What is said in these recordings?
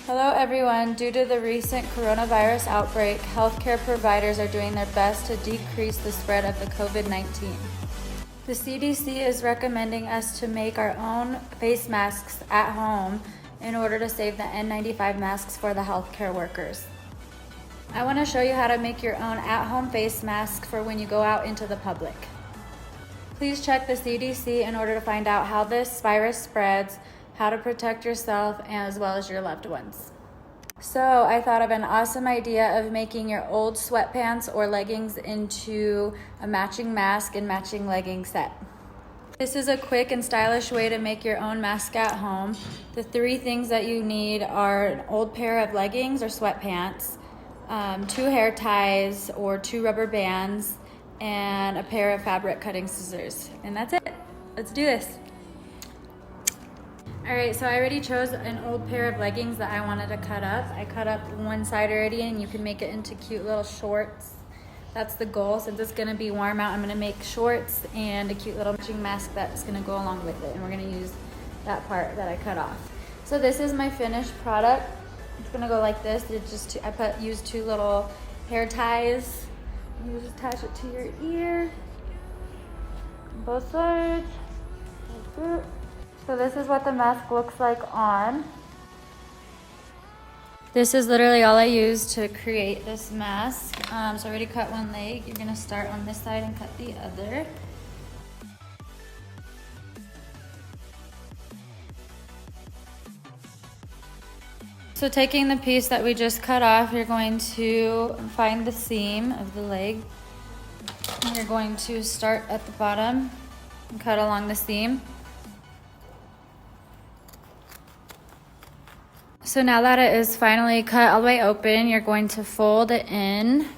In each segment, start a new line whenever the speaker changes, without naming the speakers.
Hello everyone. Due to the recent coronavirus outbreak, healthcare providers are doing their best to decrease the spread of the COVID-19. The CDC is recommending us to make our own face masks at home in order to save the N95 masks for the healthcare workers. I want to show you how to make your own at-home face mask for when you go out into the public. Please check the CDC in order to find out how this virus spreads, how to protect yourself as well as your loved ones. So I thought of an awesome idea of making your old sweatpants or leggings into a matching mask and matching legging set. This is a quick and stylish way to make your own mask at home. The three things that you need are an old pair of leggings or sweatpants, 2 hair ties or 2 rubber bands, and a pair of fabric cutting scissors. And that's it. Let's do this. All right, so I already chose an old pair of leggings that I wanted to cut up. I cut up one side already, and you can make it into cute little shorts. That's the goal. Since it's gonna be warm out, I'm gonna make shorts and a cute little matching mask that's gonna go along with it. And we're gonna use that part that I cut off. So this is my finished product. It's gonna go like this. Used 2 little hair ties. You just attach it to your ear, both sides, like that. So this is what the mask looks like on. This is literally all I used to create this mask. So I already cut one leg. You're gonna start on this side and cut the other. So taking the piece that we just cut off, you're going to find the seam of the leg. And you're going to start at the bottom and cut along the seam. So now that it is finally cut all the way open, you're going to fold it in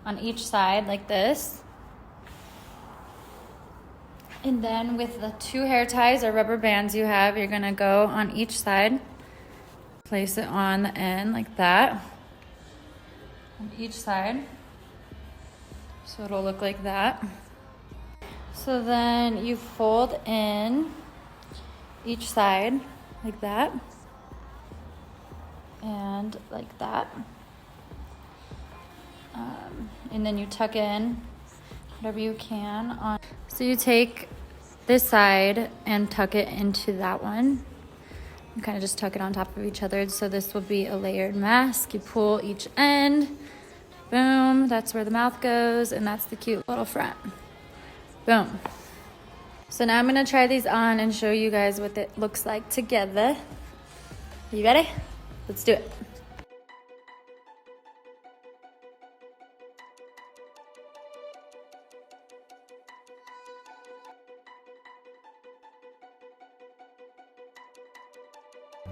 on each side like this. And then with the 2 hair ties or rubber bands you have, you're gonna go on each side. Place it on the end like that, on each side. So it'll look like that. So then you fold in each side like that. And like that. And then you tuck in whatever you can on. So you take this side and tuck it into that one. You kind of just tuck it on top of each other. So this will be a layered mask. You pull each end, boom, that's where the mouth goes, and that's the cute little front. Boom. So now I'm gonna try these on and show you guys what it looks like together. You ready? Let's do it.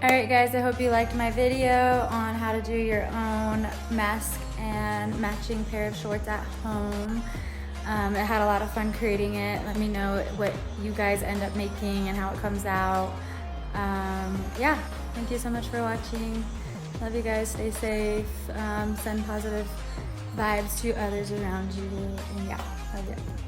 All right guys, I hope you liked my video on how to do your own mask and matching pair of shorts at home. I had a lot of fun creating it. Let me know what you guys end up making and how it comes out. Yeah, thank you so much for watching. Love you guys, stay safe, send positive vibes to others around you, and yeah, love you.